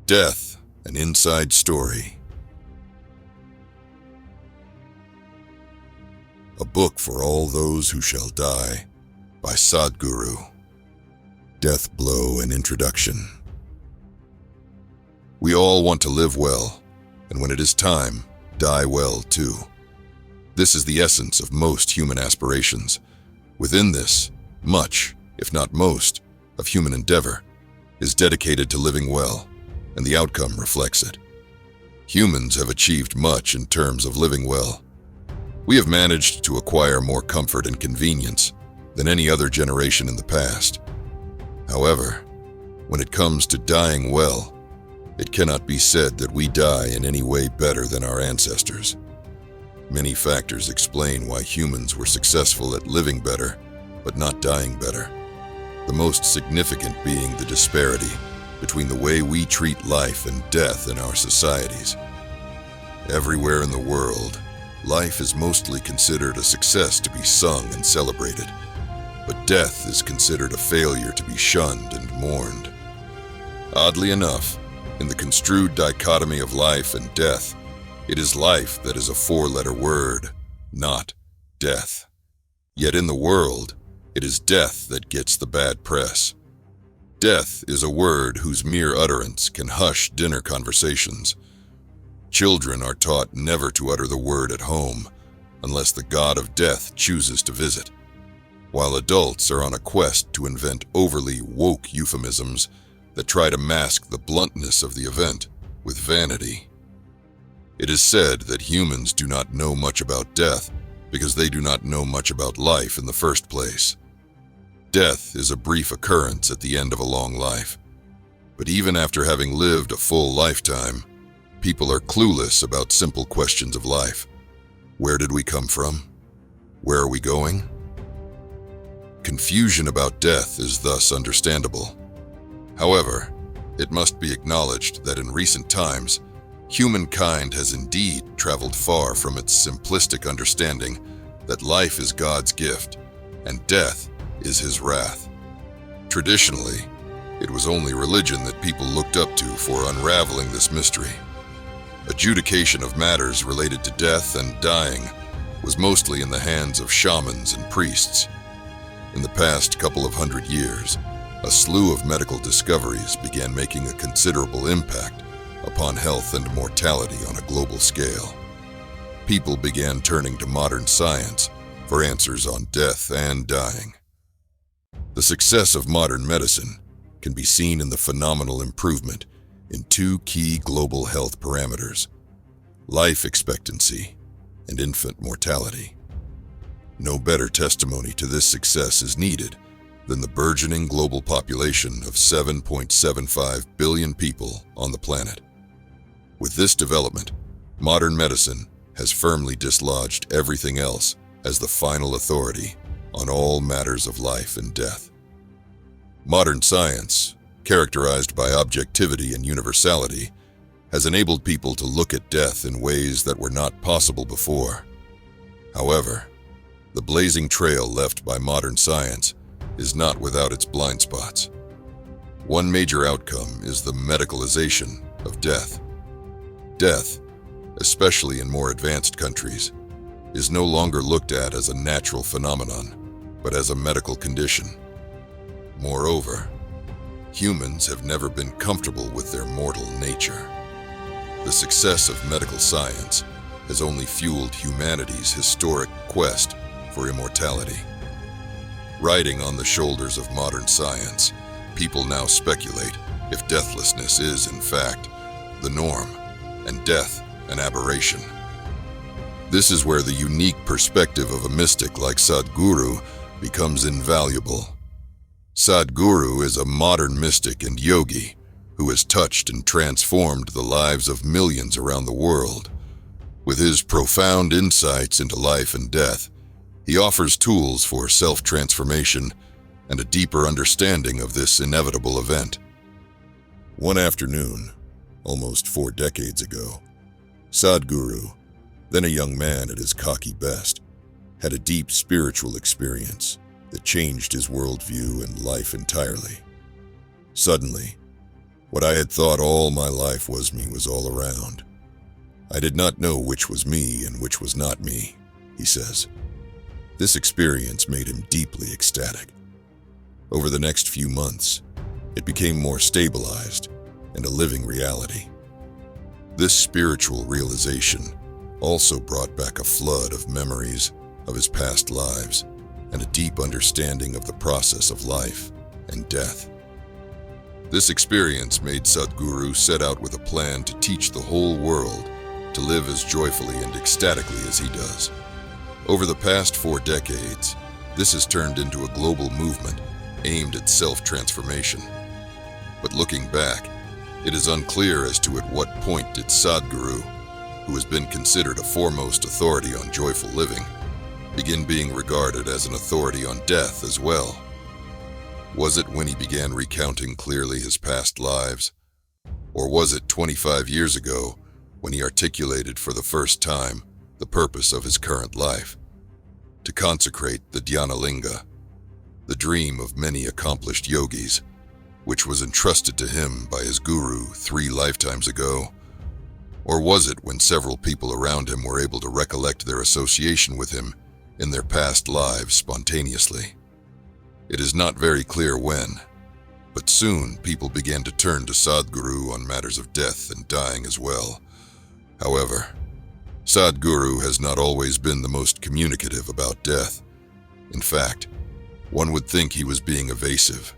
Death, an Inside Story. A Book for All Those Who Shall Die by Sadhguru. Death Blow and Introduction. We all want to live well, and when it is time, die well too. This is the essence of most human aspirations. Within this, much, if not most, of human endeavor is dedicated to living well, and the outcome reflects it. Humans have achieved much in terms of living well. We have managed to acquire more comfort and convenience than any other generation in the past. However, when it comes to dying well, it cannot be said that we die in any way better than our ancestors. Many factors explain why humans were successful at living better, but not dying better. The most significant being the disparity between the way we treat life and death in our societies. Everywhere in the world, life is mostly considered a success to be sung and celebrated, but death is considered a failure to be shunned and mourned. Oddly enough, in the construed dichotomy of life and death, it is life that is a four-letter word, not death. Yet in the world, it is death that gets the bad press. Death is a word whose mere utterance can hush dinner conversations. Children are taught never to utter the word at home unless the god of death chooses to visit, while adults are on a quest to invent overly woke euphemisms that try to mask the bluntness of the event with vanity. It is said that humans do not know much about death because they do not know much about life in the first place. Death is a brief occurrence at the end of a long life. But even after having lived a full lifetime, people are clueless about simple questions of life. Where did we come from? Where are we going? Confusion about death is thus understandable. However, it must be acknowledged that in recent times, humankind has indeed traveled far from its simplistic understanding that life is God's gift and death is his wrath. Traditionally, it was only religion that people looked up to for unraveling this mystery. Adjudication of matters related to death and dying was mostly in the hands of shamans and priests. In the past couple of hundred years, a slew of medical discoveries began making a considerable impact upon health and mortality on a global scale. People began turning to modern science for answers on death and dying. The success of modern medicine can be seen in the phenomenal improvement in two key global health parameters: life expectancy and infant mortality. No better testimony to this success is needed than the burgeoning global population of 7.75 billion people on the planet. With this development, modern medicine has firmly dislodged everything else as the final authority on all matters of life and death. Modern science, characterized by objectivity and universality, has enabled people to look at death in ways that were not possible before. However, the blazing trail left by modern science is not without its blind spots. One major outcome is the medicalization of death. Death, especially in more advanced countries, is no longer looked at as a natural phenomenon, but as a medical condition. Moreover, humans have never been comfortable with their mortal nature. The success of medical science has only fueled humanity's historic quest for immortality. Riding on the shoulders of modern science, people now speculate if deathlessness is, in fact, the norm, and death an aberration. This is where the unique perspective of a mystic like Sadhguru becomes invaluable. Sadhguru is a modern mystic and yogi who has touched and transformed the lives of millions around the world. With his profound insights into life and death, he offers tools for self-transformation and a deeper understanding of this inevitable event. One afternoon, almost 4 decades ago, Sadhguru, then a young man at his cocky best, had a deep spiritual experience that changed his worldview and life entirely. Suddenly, What I had thought all my life was me was all around. I did not know which was me and which was not me, he says. This experience made him deeply ecstatic. Over the next few months, it became more stabilized and a living reality. This spiritual realization also brought back a flood of memories of his past lives and a deep understanding of the process of life and death. This experience made Sadhguru set out with a plan to teach the whole world to live as joyfully and ecstatically as he does. Over the past 4 decades, this has turned into a global movement aimed at self-transformation. But looking back, it is unclear as to at what point did Sadhguru, who has been considered a foremost authority on joyful living, begin being regarded as an authority on death as well. Was it when he began recounting clearly his past lives? Or was it 25 years ago when he articulated for the first time the purpose of his current life? To consecrate the Dhyanalinga, the dream of many accomplished yogis, which was entrusted to him by his guru 3 lifetimes ago? Or was it when several people around him were able to recollect their association with him in their past lives spontaneously? It is not very clear when, but soon people began to turn to Sadhguru on matters of death and dying as well. However, Sadhguru has not always been the most communicative about death. In fact, one would think he was being evasive.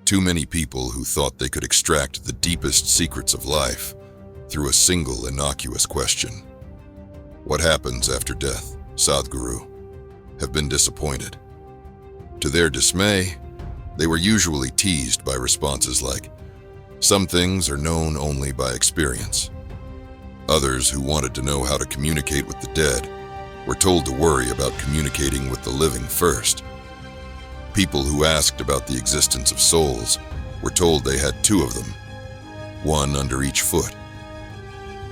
Too many people who thought they could extract the deepest secrets of life through a single innocuous question. What happens after death, Sadhguru? Have been disappointed. To their dismay, they were usually teased by responses like, "Some things are known only by experience." Others who wanted to know how to communicate with the dead were told to worry about communicating with the living first. People who asked about the existence of souls were told they had 2 of them, one under each foot.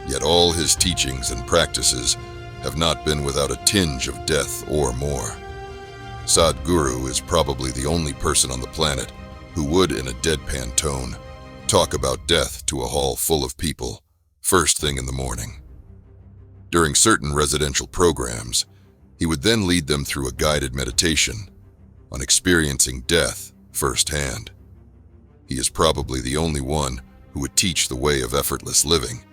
Yet all his teachings and practices have not been without a tinge of death or more. Sadhguru is probably the only person on the planet who would, in a deadpan tone, talk about death to a hall full of people first thing in the morning. During certain residential programs, he would then lead them through a guided meditation on experiencing death firsthand. He is probably the only one who would teach the way of effortless living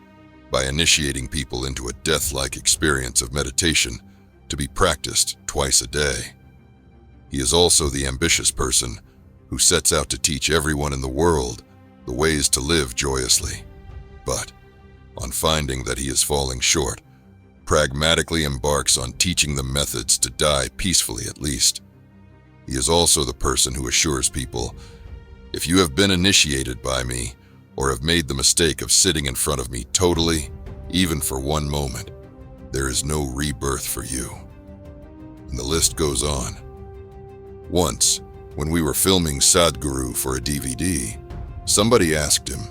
by initiating people into a death-like experience of meditation to be practiced twice a day. He is also the ambitious person who sets out to teach everyone in the world the ways to live joyously, but, on finding that he is falling short, pragmatically embarks on teaching them methods to die peacefully at least. He is also the person who assures people, "If you have been initiated by me, or have made the mistake of sitting in front of me totally, even for one moment, there is no rebirth for you." And the list goes on. Once, when we were filming Sadhguru for a DVD, somebody asked him,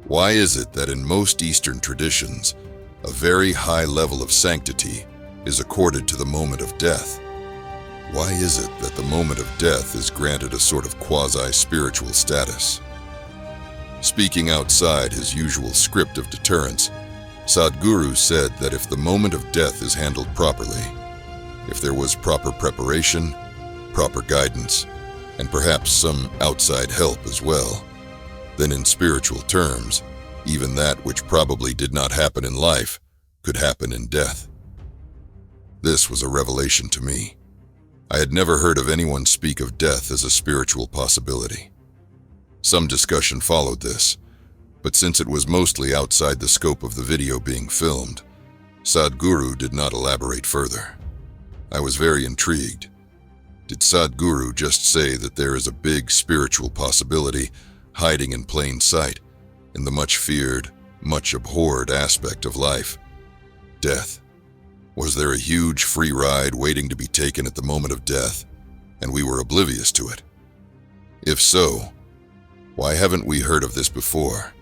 "Why is it that in most Eastern traditions, a very high level of sanctity is accorded to the moment of death? Why is it that the moment of death is granted a sort of quasi-spiritual status?" Speaking outside his usual script of deterrence, Sadhguru said that if the moment of death is handled properly, if there was proper preparation, proper guidance, and perhaps some outside help as well, then in spiritual terms, even that which probably did not happen in life could happen in death. This was a revelation to me. I had never heard of anyone speak of death as a spiritual possibility. Some discussion followed this, but since it was mostly outside the scope of the video being filmed, Sadhguru did not elaborate further. I was very intrigued. Did Sadhguru just say that there is a big spiritual possibility hiding in plain sight in the much feared, much abhorred aspect of life, death? Was there a huge free ride waiting to be taken at the moment of death, and we were oblivious to it? If so, why haven't we heard of this before?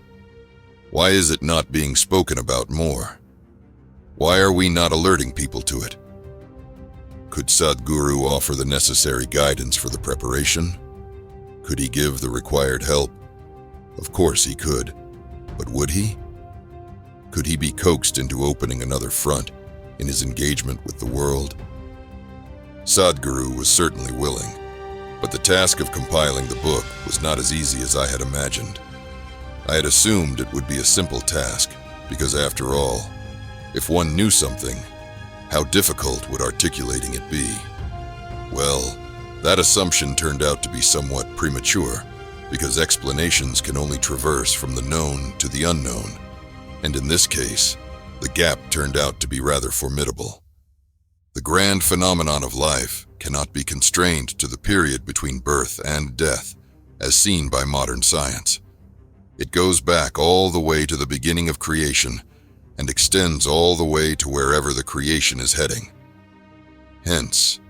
Why is it not being spoken about more? Why are we not alerting people to it? Could Sadhguru offer the necessary guidance for the preparation? Could he give the required help? Of course he could, but would he? Could he be coaxed into opening another front in his engagement with the world? Sadhguru was certainly willing, but the task of compiling the book was not as easy as I had imagined. I had assumed it would be a simple task, because after all, if one knew something, how difficult would articulating it be? Well, that assumption turned out to be somewhat premature, because explanations can only traverse from the known to the unknown, and in this case, the gap turned out to be rather formidable. The grand phenomenon of life cannot be constrained to the period between birth and death, as seen by modern science. It goes back all the way to the beginning of creation and extends all the way to wherever the creation is heading. Hence,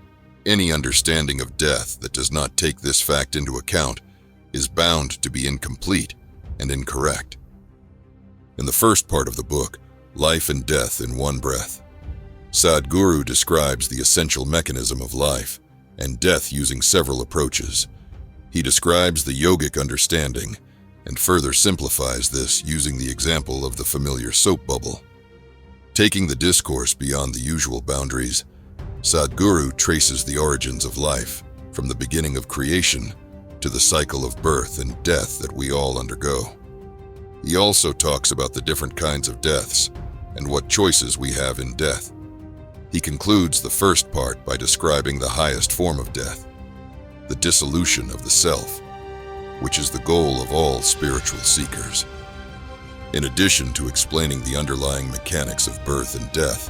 any understanding of death that does not take this fact into account is bound to be incomplete and incorrect. In the first part of the book, Life and Death in One Breath, Sadhguru describes the essential mechanism of life and death using several approaches. He describes the yogic understanding and further simplifies this using the example of the familiar soap bubble. Taking the discourse beyond the usual boundaries, Sadhguru traces the origins of life from the beginning of creation to the cycle of birth and death that we all undergo. He also talks about the different kinds of deaths and what choices we have in death. He concludes the first part by describing the highest form of death, the dissolution of the self, which is the goal of all spiritual seekers. In addition to explaining the underlying mechanics of birth and death,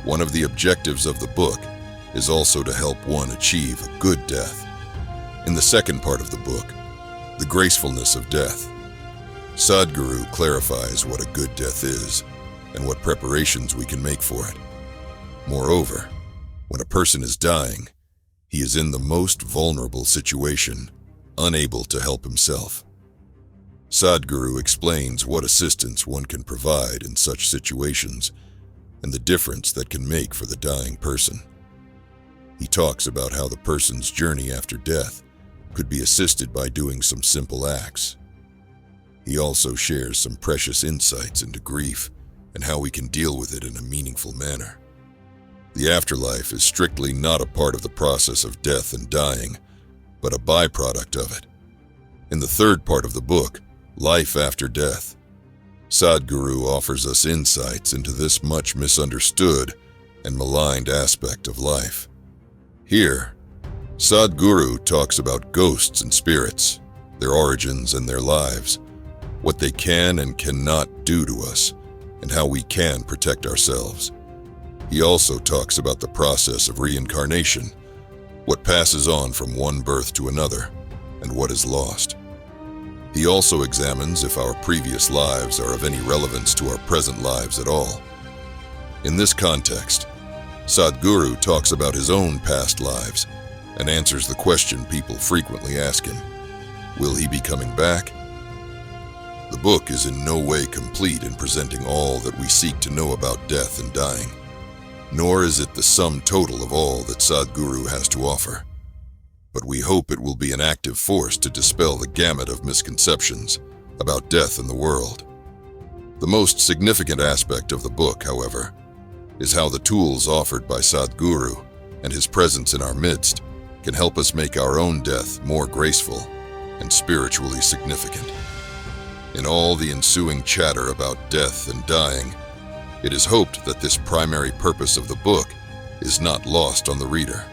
one of the objectives of the book is also to help one achieve a good death. In the second part of the book, The Gracefulness of Death, Sadhguru clarifies what a good death is and what preparations we can make for it. Moreover, when a person is dying, he is in the most vulnerable situation, unable to help himself. Sadhguru explains what assistance one can provide in such situations and the difference that can make for the dying person. He talks about how the person's journey after death could be assisted by doing some simple acts. He also shares some precious insights into grief and how we can deal with it in a meaningful manner. The afterlife is strictly not a part of the process of death and dying, but a byproduct of it. In the third part of the book, Life After Death, Sadhguru offers us insights into this much misunderstood and maligned aspect of life. Here, Sadhguru talks about ghosts and spirits, their origins and their lives, what they can and cannot do to us, and how we can protect ourselves. He also talks about the process of reincarnation, what passes on from one birth to another, and what is lost. He also examines if our previous lives are of any relevance to our present lives at all. In this context, Sadhguru talks about his own past lives and answers the question people frequently ask him: will he be coming back? The book is in no way complete in presenting all that we seek to know about death and dying, nor is it the sum total of all that Sadhguru has to offer. But we hope it will be an active force to dispel the gamut of misconceptions about death in the world. The most significant aspect of the book, however, is how the tools offered by Sadhguru and his presence in our midst can help us make our own death more graceful and spiritually significant. In all the ensuing chatter about death and dying, it is hoped that this primary purpose of the book is not lost on the reader.